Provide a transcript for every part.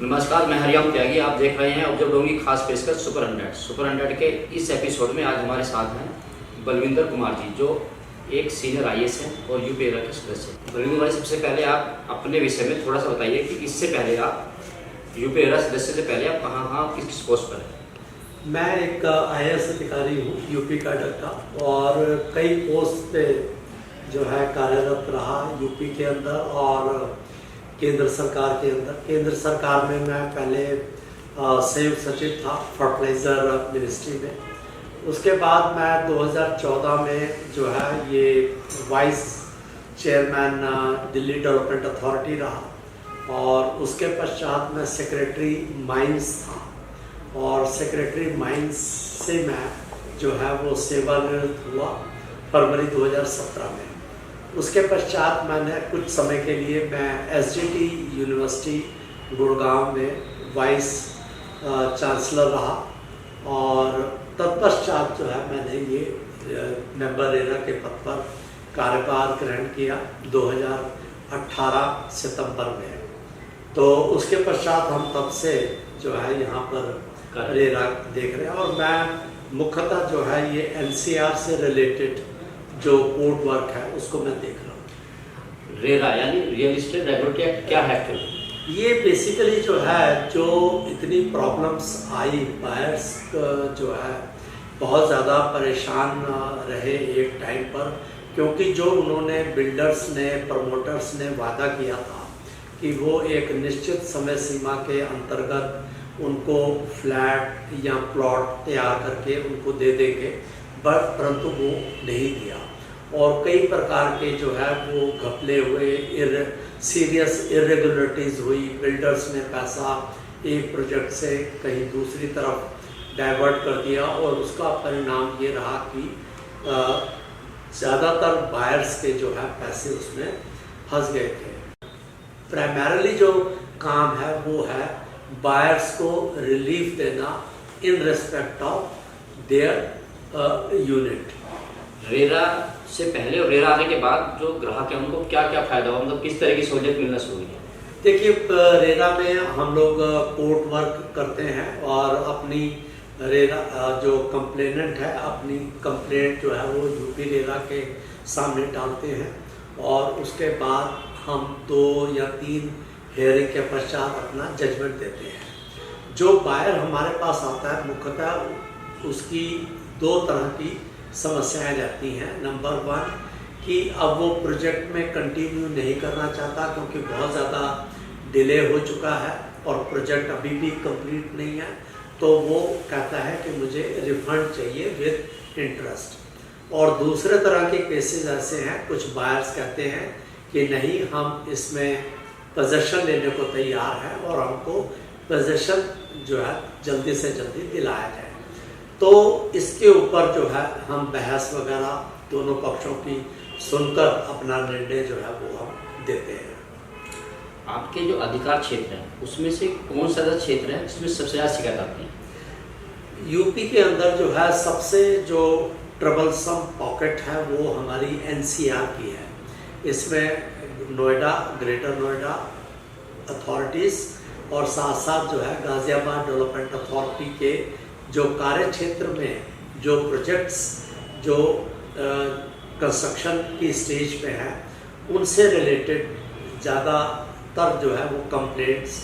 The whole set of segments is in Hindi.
नमस्कार, मैं हरिओम त्यागी। आप देख रहे हैं ऑब्जर्व डोंगी खास पेशकश सुपर 100 के इस एपिसोड में आज हमारे साथ हैं बलविंदर कुमार जी, जो एक सीनियर आईएएस हैं और यूपीएरा के सदस्य हैं। बलविंदर भाई, सबसे पहले आप अपने विषय में थोड़ा सा बताइए कि इससे पहले आप यूपीएरा सदस्य से पहले आप कहाँ किस किस पोस्ट पर हैं? मैं एक आईएएस अधिकारी हूँ यूपी कैडर का, और कई पोस्ट पे जो है कार्यरत रहा यूपी के अंदर और केंद्र सरकार के अंदर। केंद्र सरकार में मैं पहले संयुक्त सचिव था फर्टिलाइज़र मिनिस्ट्री में। उसके बाद मैं 2014 में जो है ये vice chairman Delhi development authority रहा, और उसके पश्चात मैं सेक्रेटरी माइंस था, और सेक्रेटरी माइंस से मैं जो है वो सेवानिवृत्त हुआ फरवरी 2017 में। उसके पश्चात मैंने कुछ समय के लिए मैं एसजीटी यूनिवर्सिटी गुड़गांव में वाइस चांसलर रहा, और तत्पश्चात जो है मैंने ये मेंबर रेरा के पद पर कार्यभार ग्रहण किया 2018 सितंबर में। तो उसके पश्चात हम तब से जो है यहाँ पर रेरा देख रहे हैं, और मैं मुख्यतः जो है ये एनसीआर से रिलेटेड जो कोड वर्क है उसको मैं देख रहा हूँ। रेरा यानी रियल इस्टेट रेगुलेटरी एक्ट क्या है फिर? ये बेसिकली जो है, जो इतनी प्रॉब्लम्स आई, बायर्स जो है बहुत ज़्यादा परेशान रहे एक टाइम पर, क्योंकि जो उन्होंने बिल्डर्स ने, प्रमोटर्स ने वादा किया था कि वो एक निश्चित समय सीमा के अंतर्गत उनको फ्लैट या प्लॉट तैयार करके उनको दे देंगे, परंतु वो नहीं दिया, और कई प्रकार के जो है वो घपले हुए, सीरियस इरेगुलरिटीज़ हुई। बिल्डर्स ने पैसा एक प्रोजेक्ट से कहीं दूसरी तरफ डाइवर्ट कर दिया, और उसका परिणाम ये रहा कि ज़्यादातर बायर्स के जो है पैसे उसमें फंस गए थे। प्राइमरीली जो काम है वो है बायर्स को रिलीफ देना in respect of their unit. RERA से पहले और रेरा आने के बाद जो ग्राहक है उनको क्या क्या फायदा हुआ, मतलब किस तरह की सहूलियत मिलना शुरू हुई है? देखिए, रेरा में हम लोग कोर्ट वर्क करते हैं, और अपनी रेरा जो कंप्लेनेंट है अपनी कंप्लेंट जो है वो यूपी रेरा के सामने डालते हैं, और उसके बाद हम 2 या 3 हेयरिंग के पश्चात अपना जजमेंट देते हैं। जो बायर हमारे पास आता है, मुख्यतः उसकी 2 तरह की समस्याएं रहती हैं। नंबर 1 कि अब वो प्रोजेक्ट में कंटिन्यू नहीं करना चाहता, क्योंकि बहुत ज़्यादा डिले हो चुका है और प्रोजेक्ट अभी भी कंप्लीट नहीं है, तो वो कहता है कि मुझे रिफंड चाहिए विद इंटरेस्ट। और दूसरे तरह के केसेस ऐसे हैं, कुछ बायर्स कहते हैं कि नहीं, हम इसमें पोजेसन लेने को तैयार हैं और हमको पोजेसन जो है जल्दी से जल्दी दिलाया जाए। तो इसके ऊपर जो है हम बहस वगैरह दोनों पक्षों की सुनकर अपना निर्णय जो है वो हम देते हैं। आपके जो अधिकार क्षेत्र हैं उसमें से कौन सा क्षेत्र है जिसमें सबसे ज़्यादा शिकायत आती है? यूपी के अंदर जो है सबसे जो ट्रबलसम पॉकेट है वो हमारी एनसीआर की है। इसमें नोएडा, ग्रेटर नोएडा अथॉरिटीज़ और साथ साथ जो है गाज़ियाबाद डेवलपमेंट अथॉरिटी के जो कार्य क्षेत्र में जो प्रोजेक्ट्स जो कंस्ट्रक्शन की स्टेज पे हैं, उनसे रिलेटेड ज़्यादातर जो है वो कंप्लेंट्स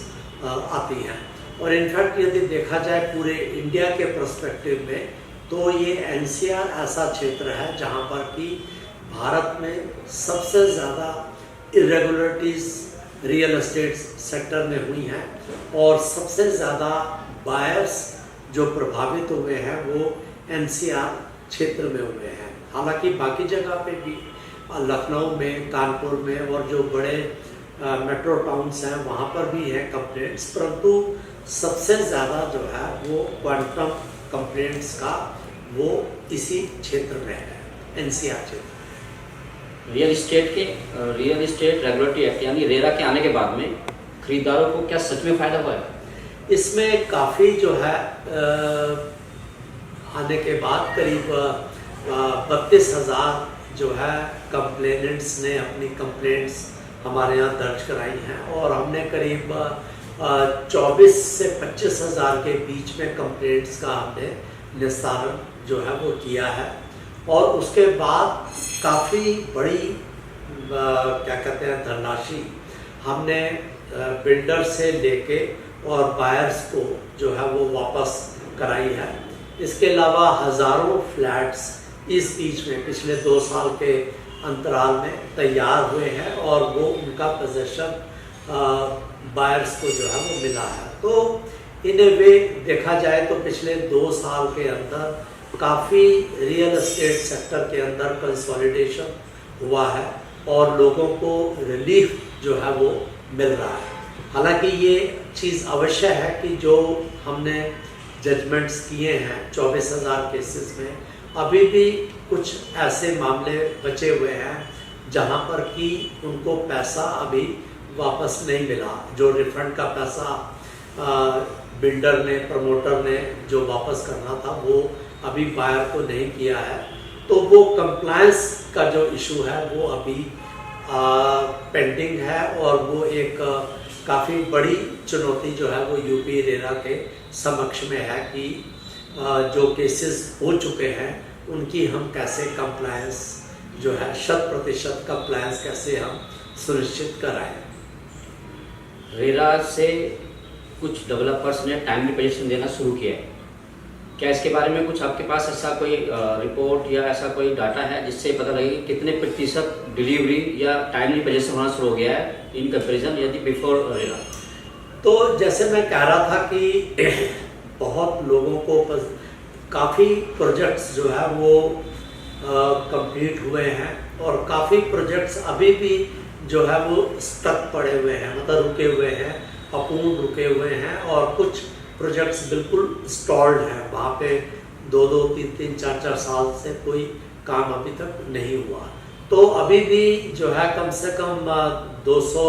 आती हैं। और इनफैक्ट यदि देखा जाए पूरे इंडिया के पर्सपेक्टिव में, तो ये एनसीआर ऐसा क्षेत्र है जहाँ पर कि भारत में सबसे ज़्यादा इरेगुलरिटीज़ रियल एस्टेट सेक्टर में हुई हैं, और सबसे ज़्यादा बायर्स जो प्रभावित हुए हैं वो एनसीआर क्षेत्र में हुए हैं। हालांकि बाकी जगह पे भी लखनऊ में, कानपुर में और जो बड़े मेट्रो टाउन्स हैं वहाँ पर भी है कंप्लेंट्स, परंतु सबसे ज़्यादा जो है वो क्वांटम कंप्लेंट्स का वो इसी क्षेत्र में है, एनसीआर क्षेत्र। रियल इस्टेट रेगुलेटरी एक्ट यानी रेरा के आने के बाद में खरीदारों को क्या सच में फ़ायदा हुआ है? इसमें काफ़ी जो है आने के बाद करीब 32,000 जो है कंप्लेनेंट्स ने अपनी कंप्लेंट्स हमारे यहाँ दर्ज कराई हैं, और हमने करीब 24 से 25 हज़ार के बीच में कंप्लेंट्स का हमने निस्तारण जो है वो किया है। और उसके बाद काफ़ी बड़ी क्या कहते हैं धनराशि हमने बिल्डर से लेके और बायर्स को जो है वो वापस कराई है। इसके अलावा हज़ारों फ्लैट्स इस बीच में पिछले 2 साल के अंतराल में तैयार हुए हैं और वो उनका पोजेशन बायर्स को जो है वो मिला है। तो इन ए वे देखा जाए तो पिछले 2 साल के अंदर काफ़ी रियल एस्टेट सेक्टर के अंदर कंसोलिडेशन हुआ है और लोगों को रिलीफ जो है वो मिल रहा है। हालांकि ये चीज़ अवश्य है कि जो हमने जजमेंट्स किए हैं 24,000 केसेस में, अभी भी कुछ ऐसे मामले बचे हुए हैं जहां पर कि उनको पैसा अभी वापस नहीं मिला। जो रिफंड का पैसा बिल्डर ने, प्रमोटर ने जो वापस करना था वो अभी बायर को नहीं किया है। तो वो कंप्लायंस का जो इशू है वो अभी पेंडिंग है और वो एक काफ़ी बड़ी चुनौती जो है वो यूपी रेरा के समक्ष में है कि जो केसेस हो चुके हैं उनकी हम कैसे कंप्लायंस जो है 100% कंप्लायंस कैसे हम सुनिश्चित कराएं। रेरा से कुछ डेवलपर्स ने टाइमली पोजीशन देना शुरू किया है, क्या इसके बारे में कुछ आपके पास ऐसा कोई रिपोर्ट या ऐसा कोई डाटा है जिससे पता लगे कि कितने प्रतिशत डिलीवरी या टाइमली पोजीशन होना शुरू हो गया है इन कंपेरिजन यदि बिफोर रेरा? तो जैसे मैं कह रहा था कि बहुत लोगों को काफ़ी प्रोजेक्ट्स जो है वो कंप्लीट हुए हैं और काफ़ी प्रोजेक्ट्स अभी भी जो है वो स्टक पड़े हुए हैं, मतलब रुके हुए हैं, अपूर्ण रुके हुए हैं और कुछ प्रोजेक्ट्स बिल्कुल स्टॉल्ड हैं। वहाँ पे 2-2, 3-3, 4-4 साल से कोई काम अभी तक नहीं हुआ। तो अभी भी जो है कम से कम 200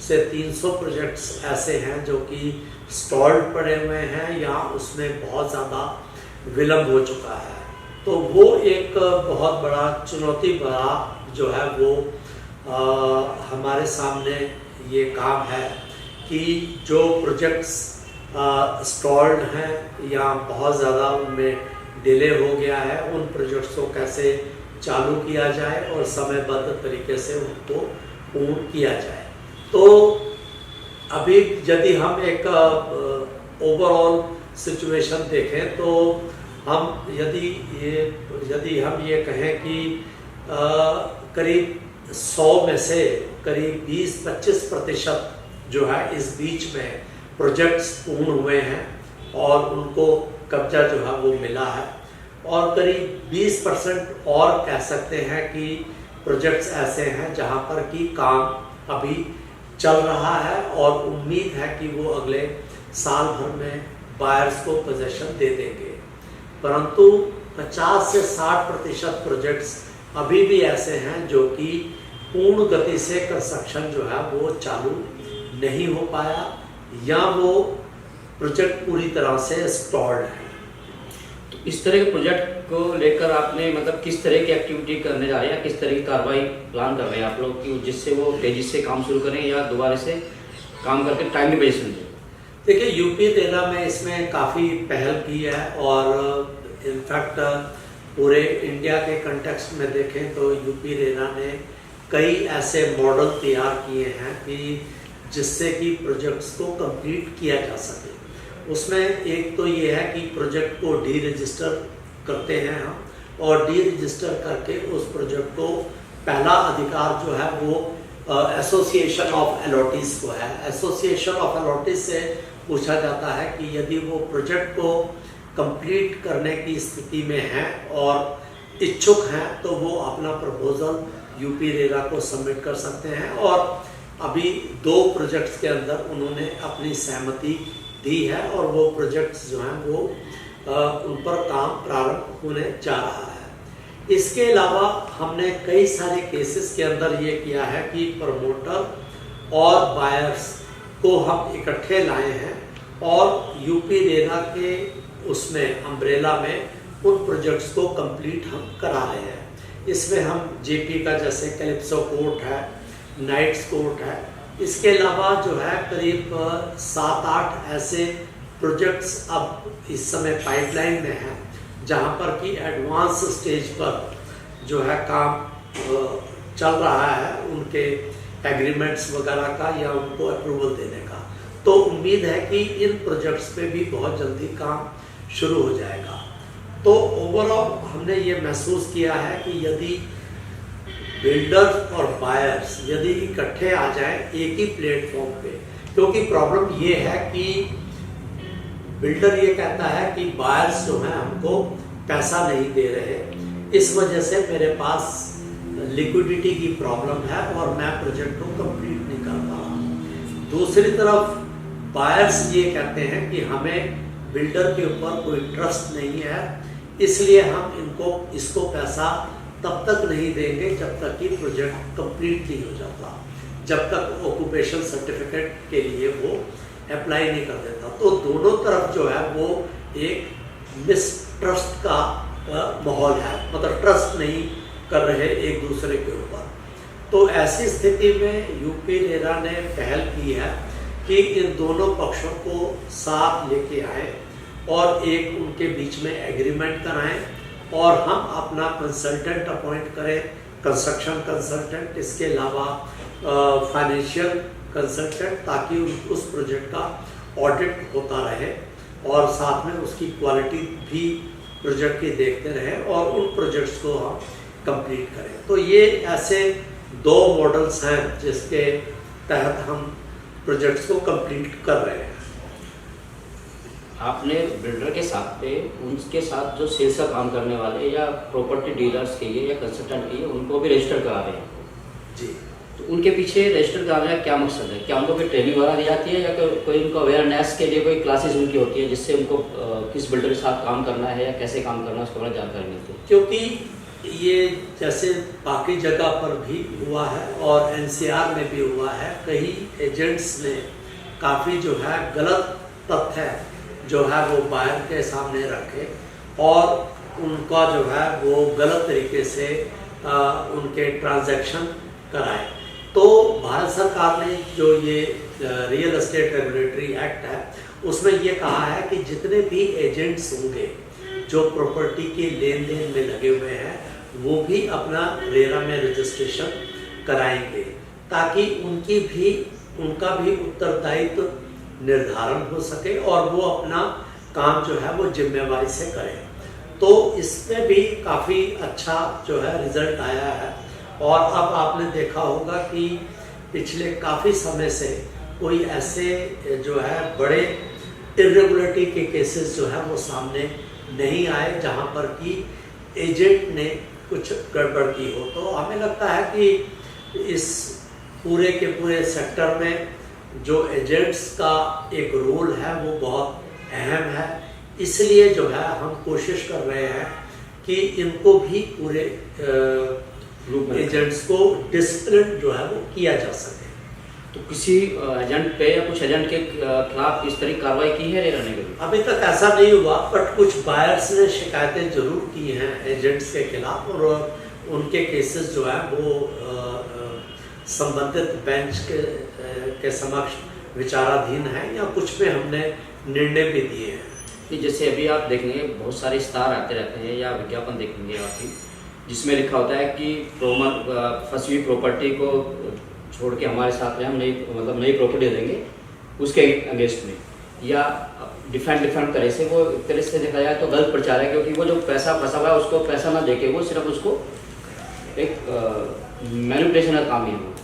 से 300 प्रोजेक्ट्स ऐसे हैं जो कि स्टॉल्ड पड़े हुए हैं या उसमें बहुत ज़्यादा विलम्ब हो चुका है। तो वो एक बहुत बड़ा चुनौती भरा जो है वो हमारे सामने ये काम है कि जो प्रोजेक्ट्स स्टॉल्ड हैं या बहुत ज़्यादा उनमें डिले हो गया है उन प्रोजेक्ट्स को कैसे चालू किया जाए और समयबद्ध तरीके से उनको पूर्ण किया जाए। तो अभी यदि हम एक ओवरऑल सिचुएशन देखें तो हम यदि हम ये कहें कि करीब 100 में से करीब 20-25% जो है इस बीच में प्रोजेक्ट्स पूर्ण हुए हैं और उनको कब्जा जो है वो मिला है और करीब 20% और कह सकते हैं कि प्रोजेक्ट्स ऐसे हैं जहां पर कि काम अभी चल रहा है और उम्मीद है कि वो अगले साल भर में बायर्स को पोजीशन दे देंगे। परंतु 50 से 60% प्रोजेक्ट्स अभी भी ऐसे हैं जो कि पूर्ण गति से कंस्ट्रक्शन जो है वो चालू नहीं हो पाया या वो प्रोजेक्ट पूरी तरह से स्टॉल्ड है। तो इस तरह के प्रोजेक्ट को लेकर आपने मतलब किस तरह की एक्टिविटी करने जा रहे हैं, किस तरह की कार्रवाई प्लान कर रहे हैं आप लोग कि जिससे वो तेजी से काम शुरू करें या दोबारा से काम करके टाइमली पोजीशन दें? देखिए यूपी रेरा में इसमें काफ़ी पहल की है और इनफैक्ट पूरे इंडिया के कंटेक्स्ट में देखें तो यूपी रेरा ने कई ऐसे मॉडल तैयार किए हैं कि जिससे कि प्रोजेक्ट्स को कंप्लीट किया जा सके। उसमें एक तो ये है कि प्रोजेक्ट को डी रजिस्टर करते हैं हम और डी रजिस्टर करके उस प्रोजेक्ट को पहला अधिकार जो है वो एसोसिएशन ऑफ अलॉटीज को है। एसोसिएशन ऑफ अलॉटीज से पूछा जाता है कि यदि वो प्रोजेक्ट को कंप्लीट करने की स्थिति में हैं और इच्छुक हैं तो वो अपना प्रपोजल यूपी रेरा को सबमिट कर सकते हैं और अभी 2 प्रोजेक्ट्स के अंदर उन्होंने अपनी सहमति दी है और वो प्रोजेक्ट्स जो हैं वो उन पर काम प्रारंभ होने जा रहा है। इसके अलावा हमने कई सारे केसेस के अंदर ये किया है कि प्रमोटर और बायर्स को हम इकट्ठे लाए हैं और यूपी रेरा के उसमें अम्ब्रेला में उन प्रोजेक्ट्स को कंप्लीट हम करा रहे हैं। इसमें हम जेपी का जैसे कैलिप्सो कोर्ट है, नाइट्स कोर्ट है इसके अलावा जो है करीब 7-8 ऐसे प्रोजेक्ट्स अब इस समय पाइपलाइन में हैं जहां पर कि एडवांस स्टेज पर जो है काम चल रहा है, उनके एग्रीमेंट्स वगैरह का या उनको अप्रूवल देने का। तो उम्मीद है कि इन प्रोजेक्ट्स पे भी बहुत जल्दी काम शुरू हो जाएगा। तो ओवरऑल हमने ये महसूस किया है कि यदि बिल्डर्स और बायर्स यदि इकट्ठे आ जाएं एक ही प्लेटफॉर्म पे, क्योंकि प्रॉब्लम ये है कि बिल्डर ये कहता है कि बायर्स जो हैं हमको पैसा नहीं दे रहे, इस वजह से मेरे पास लिक्विडिटी की प्रॉब्लम है और मैं प्रोजेक्ट को कंप्लीट नहीं कर पा रहा। दूसरी तरफ बायर्स ये कहते हैं कि हमें बिल्डर के ऊपर कोई ट्रस्ट नहीं है, इसलिए हम इसको पैसा तब तक नहीं देंगे जब तक कि प्रोजेक्ट कंप्लीट नहीं हो जाता, जब तक ऑक्यूपेशन सर्टिफिकेट के लिए वो अप्लाई नहीं कर देता। तो दोनों तरफ जो है वो एक मिसट्रस्ट का माहौल है, मतलब ट्रस्ट नहीं कर रहे एक दूसरे के ऊपर। तो ऐसी स्थिति में यूपी रेरा ने पहल की है कि इन दोनों पक्षों को साथ लेके आए और एक उनके बीच में एग्रीमेंट कराएं और हम अपना कंसल्टेंट अपॉइंट करें, कंस्ट्रक्शन कंसल्टेंट, इसके अलावा फाइनेंशियल कंसल्टेंट, ताकि उस प्रोजेक्ट का ऑडिट होता रहे और साथ में उसकी क्वालिटी भी प्रोजेक्ट की देखते रहें और उन प्रोजेक्ट्स को हम कंप्लीट करें। तो ये ऐसे 2 मॉडल्स हैं जिसके तहत हम प्रोजेक्ट्स को कंप्लीट कर रहे हैं। आपने बिल्डर के साथ पे उनके साथ जो सेल्स का काम करने वाले या प्रॉपर्टी डीलर्स के लिए या कंसल्टेंट के लिए उनको भी रजिस्टर करा रहे हैं जी। तो उनके पीछे रजिस्टर कराने का क्या मकसद है? क्या उनको कोई ट्रेनिंग वगैरह दी जाती है या कोई उनको अवेयरनेस के लिए कोई क्लासेस उनकी होती है जिससे उनको किस बिल्डर के साथ काम करना है या कैसे काम करना है उसके बारे में जानकारी मिलती है? क्योंकि ये जैसे बाकी जगह पर भी हुआ है और एनसीआर में भी हुआ है, कई एजेंट्स ने काफ़ी जो है गलत तथ्य जो है वो बायर के सामने रखे और उनका जो है वो गलत तरीके से उनके ट्रांजैक्शन कराए। तो भारत सरकार ने जो ये रियल एस्टेट रेगुलेटरी एक्ट है उसमें ये कहा है कि जितने भी एजेंट्स होंगे जो प्रॉपर्टी के लेन देन में लगे हुए हैं वो भी अपना रेरा में रजिस्ट्रेशन कराएंगे, ताकि उनका भी उत्तरदायित्व निर्धारण हो सके और वो अपना काम जो है वो जिम्मेवारी से करें। तो इसमें भी काफ़ी अच्छा जो है रिजल्ट आया है और अब आपने देखा होगा कि पिछले काफ़ी समय से कोई ऐसे जो है बड़े इरेगुलरिटी के केसेस जो है वो सामने नहीं आए जहां पर कि एजेंट ने कुछ गड़बड़ की हो। तो हमें लगता है कि इस पूरे के पूरे सेक्टर में जो एजेंट्स का एक रोल है वो बहुत अहम है, इसलिए जो है हम कोशिश कर रहे हैं कि इनको भी पूरे एजेंट्स को डिसिप्लिन जो है वो किया जा सके। तो किसी एजेंट पे या कुछ एजेंट के खिलाफ इस तरह की कार्रवाई की है रेरा ने? अभी तक ऐसा नहीं हुआ, बट कुछ बायर्स ने शिकायतें जरूर की हैं एजेंट्स के खिलाफ और उनके केसेस जो है वो संबंधित बेंच के समक्ष विचाराधीन है या कुछ में हमने निर्णय भी दिए हैं। कि जैसे अभी आप देखेंगे बहुत सारे स्टार आते रहते हैं या विज्ञापन देखेंगे आप जिसमें लिखा होता है कि फंसी हुई प्रॉपर्टी को छोड़ के हमारे साथ में हम नई प्रॉपर्टी देंगे उसके अगेंस्ट में, या डिफरेंट तरह से वो एक तरह से देखा जाए तो गलत प्रचार है, क्योंकि वो जो पैसा फंसा हुआ है उसको पैसा ना देके वो सिर्फ उसको एक मैनिपुलेशन का काम ही है।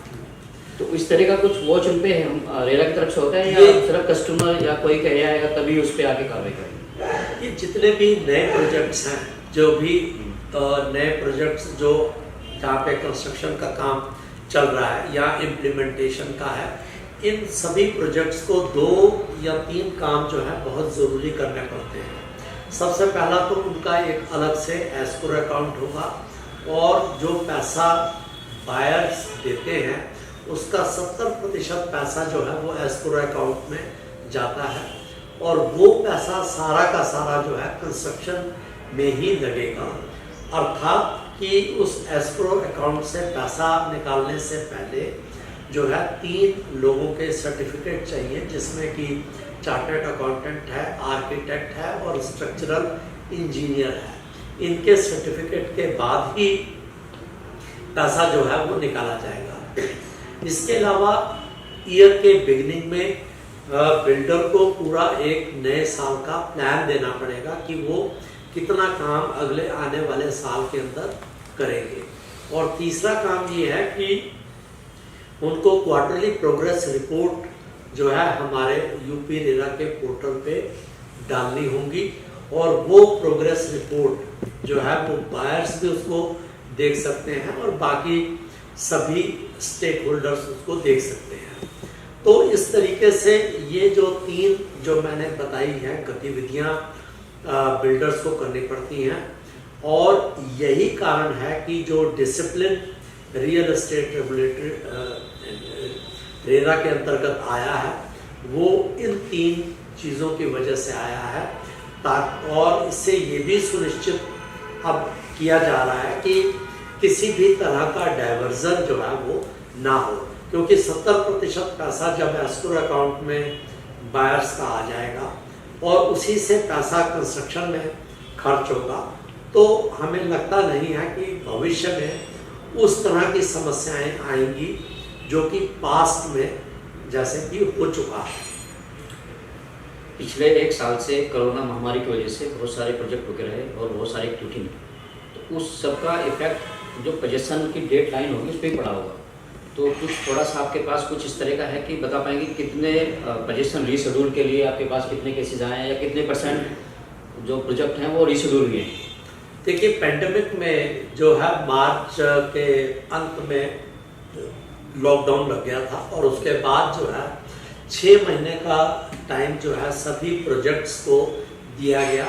तो इस तरह का कुछ वॉच उन पे हम रेरा की तरफ से होता है या सिर्फ कस्टमर या कोई कह आएगा तभी उस पर आके कार्रवाई करेंगे? ये जितने भी नए प्रोजेक्ट्स हैं, जो भी नए प्रोजेक्ट्स जो जहाँ पे कंस्ट्रक्शन का काम चल रहा है या इम्प्लीमेंटेशन का है, इन सभी प्रोजेक्ट्स को 2 या 3 काम जो है बहुत ज़रूरी करने पड़ते हैं। सबसे पहला तो उनका एक अलग से एस्क्रो अकाउंट होगा और जो पैसा बायर्स देते हैं उसका 70% पैसा जो है वो एस्क्रो अकाउंट में जाता है और वो पैसा सारा का सारा जो है कंस्ट्रक्शन में ही लगेगा। अर्थात कि उस एस्क्रो अकाउंट से पैसा निकालने से पहले जो है 3 लोगों के सर्टिफिकेट चाहिए, जिसमें कि चार्टर्ड अकाउंटेंट है, आर्किटेक्ट है और स्ट्रक्चरल इंजीनियर है। इनके सर्टिफिकेट के बाद ही पैसा जो है वो निकाला जाएगा। इसके अलावा ईयर के बिगिनिंग में बिल्डर को पूरा एक नए साल का प्लान देना पड़ेगा कि वो कितना काम अगले आने वाले साल के अंदर करेंगे। और तीसरा काम ये है कि उनको क्वार्टरली प्रोग्रेस रिपोर्ट जो है हमारे यूपी रेरा के पोर्टल पे डालनी होगी, और वो प्रोग्रेस रिपोर्ट जो है वो बायर्स भी उसको देख सकते हैं और बाकी सभी स्टेक होल्डर्स उसको देख सकते हैं। तो इस तरीके से ये जो 3 जो मैंने बताई हैं गतिविधियां बिल्डर्स को करनी पड़ती हैं, और यही कारण है कि जो discipline real estate regulatory RERA के अंतर्गत आया है वो इन 3 चीज़ों की वजह से आया है। और इससे ये भी सुनिश्चित अब किया जा रहा है कि किसी भी तरह का डाइवर्जन जो है वो ना हो, क्योंकि 70% पैसा जब एस्क्रो अकाउंट में बायर्स का आ जाएगा और उसी से पैसा कंस्ट्रक्शन में खर्च होगा, तो हमें लगता नहीं है कि भविष्य में उस तरह की समस्याएं आएंगी जो कि पास्ट में जैसे कि हो चुका है। पिछले 1 साल से कोरोना महामारी की वजह से बहुत सारे प्रोजेक्ट रुके रहे और बहुत सारे एक्टिविटी में, तो उस सबका इफेक्ट जो पोजीशन की डेट लाइन होगी उस पर ही पड़ा होगा। तो कुछ थोड़ा सा आपके पास कुछ इस तरह का है कि बता पाएंगे कितने पोजीशन रीशेड्यूल के लिए आपके पास कितने केसेज आए हैं या कितने % जो प्रोजेक्ट हैं वो रीशेड्यूल हुए हैं? देखिए, पेंडेमिक में जो है मार्च के अंत में लॉकडाउन लग गया था और उसके बाद जो है 6 महीने का टाइम जो है सभी प्रोजेक्ट्स को दिया गया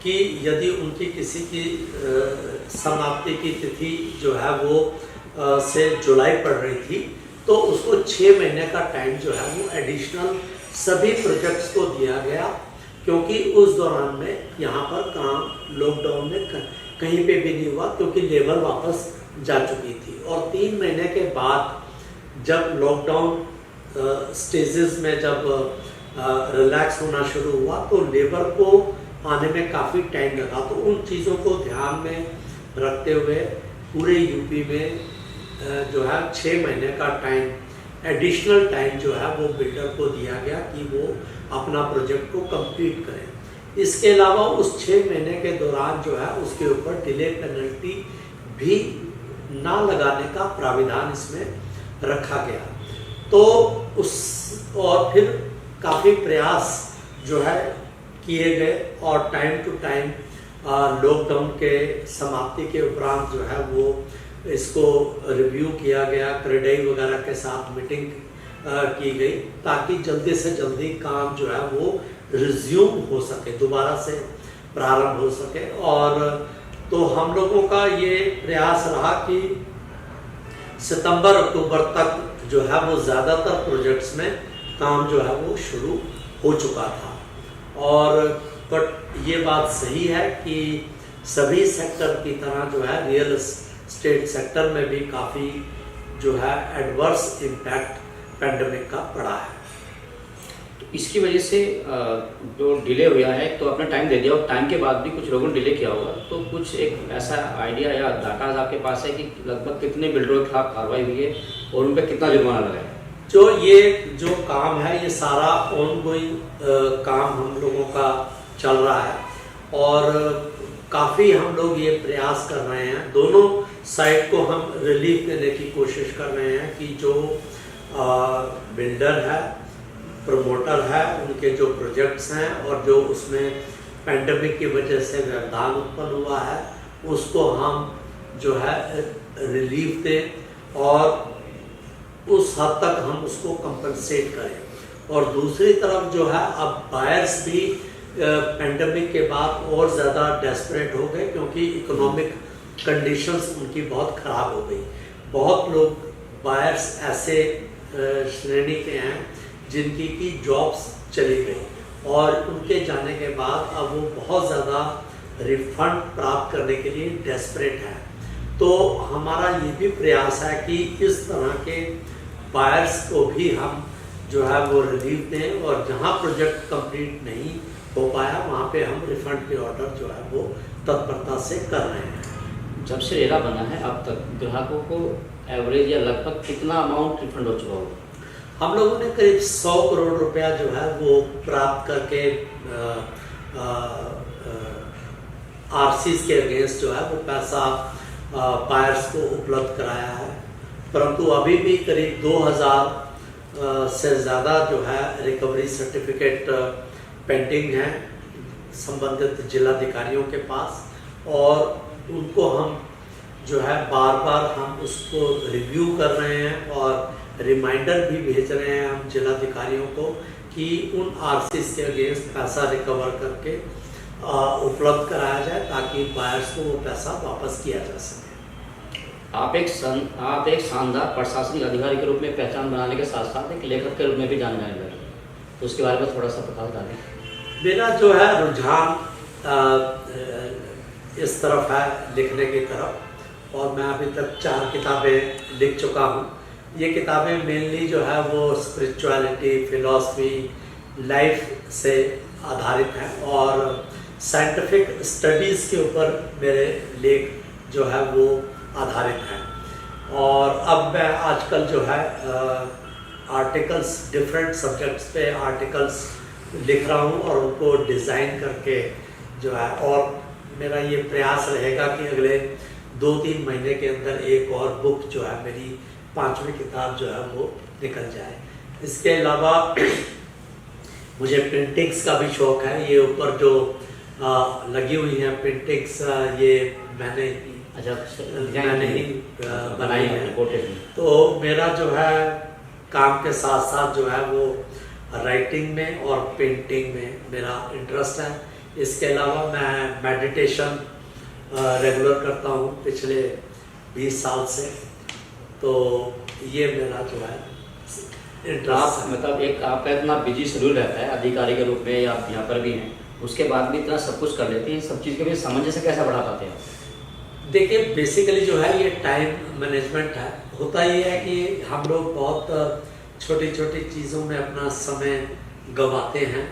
कि यदि उनकी किसी की समाप्ति की तिथि जो है वो से जुलाई पड़ रही थी तो उसको 6 महीने का टाइम जो है वो एडिशनल सभी प्रोजेक्ट्स को दिया गया, क्योंकि उस दौरान में यहाँ पर काम लॉकडाउन में कहीं पे भी नहीं हुआ क्योंकि लेबर वापस जा चुकी थी। और 3 महीने के बाद जब लॉकडाउन स्टेजेस में जब रिलैक्स होना शुरू हुआ तो लेबर को आने में काफ़ी टाइम लगा। तो उन चीज़ों को ध्यान में रखते हुए पूरे यूपी में जो है 6 महीने का टाइम एडिशनल टाइम जो है वो बिल्डर को दिया गया कि वो अपना प्रोजेक्ट को कंप्लीट करें। इसके अलावा उस 6 महीने के दौरान जो है उसके ऊपर डिले पेनल्टी भी ना लगाने का प्राविधान इसमें रखा गया। तो उस और फिर काफ़ी प्रयास जो है किए गए और टाइम टू टाइम लॉकडाउन के समाप्ति के उपरांत जो है वो इसको रिव्यू किया गया, क्रेडाई वगैरह के साथ मीटिंग की गई ताकि जल्दी से जल्दी काम जो है वो रिज्यूम हो सके, दोबारा से प्रारंभ हो सके। और तो हम लोगों का ये प्रयास रहा कि सितंबर अक्टूबर तक जो है वो ज़्यादातर प्रोजेक्ट्स में काम जो है वो शुरू हो चुका था। और बट ये बात सही है कि सभी सेक्टर की तरह जो है रियल एस्टेट सेक्टर में भी काफ़ी जो है एडवर्स इम्पैक्ट पेंडेमिक का पड़ा है। तो इसकी वजह से जो डिले हुआ है तो आपने टाइम दे दिया और टाइम के बाद भी कुछ लोगों ने डिले किया होगा, तो कुछ एक ऐसा आइडिया या डाटा आपके पास है कि लगभग कितने बिल्डरों के खिलाफ कार्रवाई हुई है और उन पर कितना जुर्माना लगा है? जो काम है ये सारा ऑनगोइंग काम हम लोगों का चल रहा है और काफ़ी हम लोग ये प्रयास कर रहे हैं, दोनों साइड को हम रिलीफ देने की कोशिश कर रहे हैं कि जो बिल्डर है, प्रमोटर है, उनके जो प्रोजेक्ट्स हैं और जो उसमें पेंडेमिक की वजह से व्यवधान उत्पन्न हुआ है उसको हम जो है रिलीफ दें और उस हद तक हम उसको कंपनसेट करें। और दूसरी तरफ जो है अब बायर्स भी पेंडेमिक के बाद और ज़्यादा डेस्परेट हो गए क्योंकि इकोनॉमिक कंडीशंस उनकी बहुत ख़राब हो गई। बहुत लोग बायर्स ऐसे श्रेणी के हैं जिनकी की जॉब्स चली गई और उनके जाने के बाद अब वो बहुत ज़्यादा रिफंड प्राप्त करने के लिए डेस्परेट है। तो हमारा ये भी प्रयास है कि इस तरह के बायर्स को भी हम जो है वो रिलीफ दें, और जहाँ प्रोजेक्ट कंप्लीट नहीं हो पाया वहाँ पे हम रिफंड के ऑर्डर जो है वो तत्परता से कर रहे हैं। जब से रेरा बना है अब तक ग्राहकों को एवरेज या लगभग कितना अमाउंट रिफंड हो चुका होगा? हम लोगों ने करीब 100 करोड़ रुपया जो है वो प्राप्त करके आरसीज के अगेंस्ट जो है वो पैसा बायर्स को उपलब्ध कराया है, परंतु अभी भी करीब 2000 से ज़्यादा जो है रिकवरी सर्टिफिकेट पेंडिंग है संबंधित जिलाधिकारियों के पास, और उनको हम जो है बार बार हम उसको रिव्यू कर रहे हैं और रिमाइंडर भी भेज रहे हैं हम जिलाधिकारियों को कि उन आरसीज के अगेंस्ट पैसा रिकवर करके उपलब्ध कराया जाए ताकि बायर्स को वो पैसा वापस किया जा सके। आप एक शानदार प्रशासनिक अधिकारी के रूप में पहचान बनाने के साथ साथ एक लेखक के रूप में भी जाने जाने लगे, तो उसके बारे में थोड़ा सा प्रकाश डालें। मेरा जो है रुझान इस तरफ है लिखने की तरफ, और मैं अभी तक 4 किताबें लिख चुका हूँ। ये किताबें मेनली जो है वो स्पिरिचुअलिटी, फिलॉसफी, लाइफ से आधारित हैं और साइंटिफिक स्टडीज़ के ऊपर मेरे लेख जो है वो आधारित हैं। और अब मैं आजकल जो है आर्टिकल्स, डिफरेंट सब्जेक्ट्स पे आर्टिकल्स लिख रहा हूँ और उनको डिज़ाइन करके जो है, और मेरा ये प्रयास रहेगा कि अगले 2-3 महीने के अंदर एक और बुक जो है मेरी 5वीं किताब जो है वो निकल जाए। इसके अलावा मुझे प्रिंटिंग्स का भी शौक है। ये ऊपर जो लगी हुई हैं प्रिंटिंग्स, ये मैंने ही बनाई है। तो मेरा जो है काम के साथ साथ जो है वो राइटिंग में और पेंटिंग में मेरा इंटरेस्ट है। इसके अलावा मैं मेडिटेशन रेगुलर करता हूँ पिछले 20 साल से, तो ये मेरा जो है इंटरेस्ट है। मतलब एक आपका इतना बिजी शेड्यूल रहता है अधिकारी के रूप में, या आप यहाँ पर भी हैं, उसके बाद भी इतना सब कुछ कर लेते हैं, सब चीज़ के भी सामंजस्य कैसे बढ़ा पाते हैं? देखिए, बेसिकली जो है ये टाइम मैनेजमेंट है। होता ये है कि हम लोग बहुत छोटी छोटी चीज़ों में अपना समय गंवाते हैं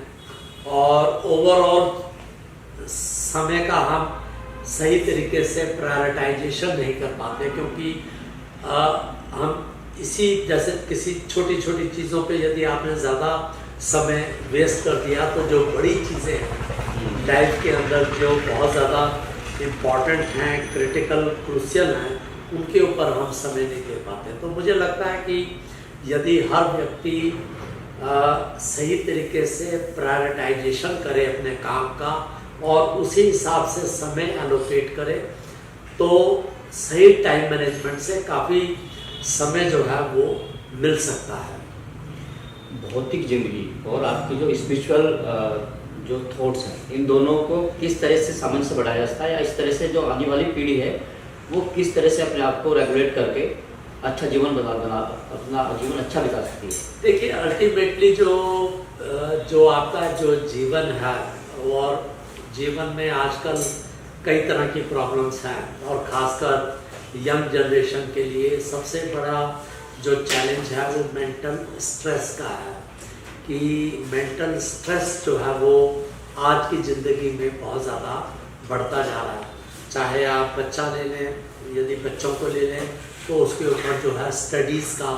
और ओवरऑल समय का हम सही तरीके से प्रायोरिटाइजेशन नहीं कर पाते, क्योंकि हम इसी जैसे किसी छोटी छोटी चीज़ों पे यदि आपने ज़्यादा समय वेस्ट कर दिया तो जो बड़ी चीज़ें हैं लाइफ के अंदर जो बहुत ज़्यादा इम्पॉर्टेंट हैं, क्रिटिकल, क्रूशियल हैं, उनके ऊपर हम समय नहीं दे पाते। तो मुझे लगता है कि यदि हर व्यक्ति सही तरीके से प्रायोरिटाइजेशन करे अपने काम का और उसी हिसाब से समय एलोकेट करे, तो सही टाइम मैनेजमेंट से काफ़ी समय जो है वो मिल सकता है। भौतिक जिंदगी और आपकी जो स्पिरिचुअल जो थॉट्स हैं, इन दोनों को किस तरह से सामंजस्य बढ़ाया जा सकता है, या इस तरह से जो आने वाली पीढ़ी है वो किस तरह से अपने आप को रेगुलेट करके अच्छा जीवन अपना जीवन अच्छा बिता सकती है? देखिए, अल्टीमेटली जो आपका जो जीवन है, और जीवन में आजकल कई तरह की प्रॉब्लम्स हैं, और ख़ासकर यंग जनरेशन के लिए सबसे बड़ा जो चैलेंज है वो मेंटल स्ट्रेस का है। कि मेंटल स्ट्रेस जो है वो आज की ज़िंदगी में बहुत ज़्यादा बढ़ता जा रहा है। चाहे आप बच्चा ले लें, यदि बच्चों को ले लें तो उसके ऊपर जो है स्टडीज़ का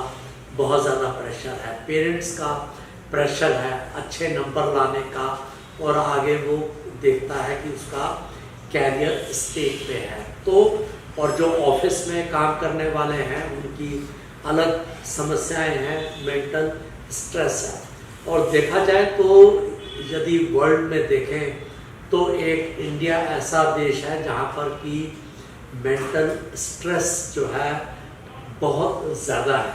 बहुत ज़्यादा प्रेशर है, पेरेंट्स का प्रेशर है अच्छे नंबर लाने का, और आगे वो देखता है कि उसका कैरियर स्टेज पे है। तो और जो ऑफिस में काम करने वाले हैं उनकी अलग समस्याएं हैं, मेंटल स्ट्रेस है। और देखा जाए तो यदि वर्ल्ड में देखें तो एक इंडिया ऐसा देश है जहाँ पर कि मेंटल स्ट्रेस जो है बहुत ज़्यादा है।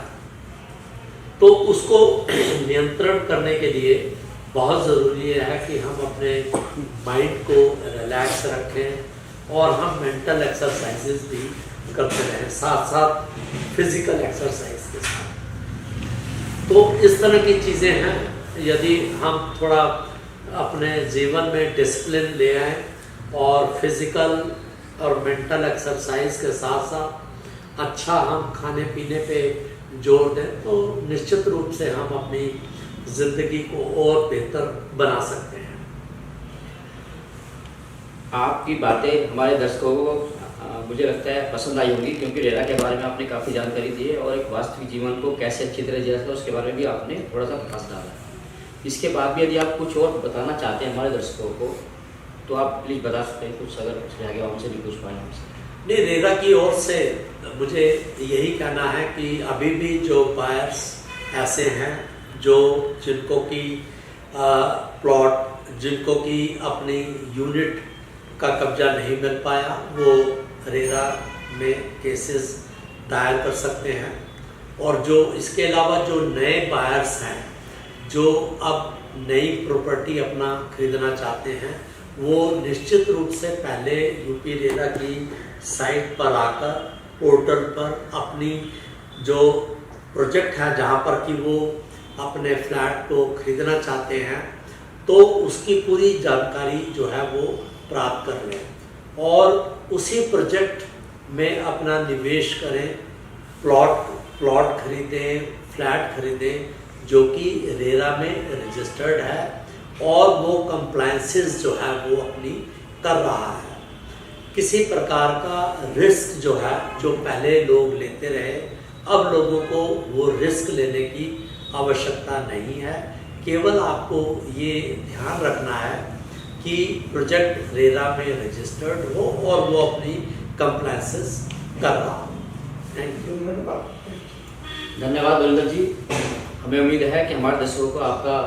तो उसको नियंत्रण करने के लिए बहुत ज़रूरी है कि हम अपने माइंड को रिलैक्स रखें और हम मेंटल एक्सरसाइजेज भी करते रहें, साथ साथ फिज़िकल एक्सरसाइज के साथ। तो इस तरह की चीज़ें हैं। यदि हम थोड़ा अपने जीवन में डिसिप्लिन ले आएँ और फिज़िकल और मेंटल एक्सरसाइज के साथ साथ अच्छा हम खाने पीने पे जोर दें तो निश्चित रूप से हम अपनी ज़िंदगी को और बेहतर बना सकते हैं। आपकी बातें हमारे दर्शकों को मुझे लगता है पसंद आई होंगी, क्योंकि रेरा के बारे में आपने काफ़ी जानकारी दी है और एक वास्तविक जीवन को कैसे अच्छी तरह जिया जाता है उसके बारे में भी आपने थोड़ा सा प्रकाश डाला है। इसके बाद भी यदि आप कुछ और बताना चाहते हैं हमारे दर्शकों को तो आप प्लीज़ बता सकते हैं कुछ, अगर उसके आगे हमसे भी कुछ पाएँ हमसे। नहीं, रेरा की ओर से मुझे यही कहना है कि अभी भी जो बायर्स ऐसे हैं जो जिनको की प्लॉट, जिनको की अपनी यूनिट का कब्जा नहीं मिल पाया, वो रेरा में केसेस दायर कर सकते हैं। और जो इसके अलावा जो नए बायर्स हैं जो अब नई प्रॉपर्टी अपना खरीदना चाहते हैं, वो निश्चित रूप से पहले यूपी रेरा की साइट पर आकर पोर्टल पर अपनी जो प्रोजेक्ट है जहाँ पर कि वो अपने फ्लैट को खरीदना चाहते हैं तो उसकी पूरी जानकारी जो है वो प्राप्त कर लें और उसी प्रोजेक्ट में अपना निवेश करें, प्लॉट खरीदें, फ्लैट खरीदें जो कि रेरा में रजिस्टर्ड है और वो कंप्लायंसेस जो है वो अपनी कर रहा है। किसी प्रकार का रिस्क जो है, जो पहले लोग लेते रहे, अब लोगों को वो रिस्क लेने की आवश्यकता नहीं है। केवल आपको ये ध्यान रखना है कि प्रोजेक्ट रेरा में रजिस्टर्ड हो और वो अपनी कंप्लायंसेस कर रहा हो। Thank you. धन्यवाद बलविंदर जी। हमें उम्मीद है कि हमारे दर्शकों को आपका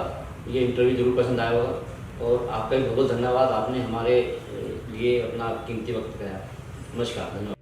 ये इंटरव्यू जरूर पसंद आया होगा और आपका भी बहुत बहुत धन्यवाद, आपने हमारे लिए अपना कीमती वक्त दिया। नमस्कार, धन्यवाद।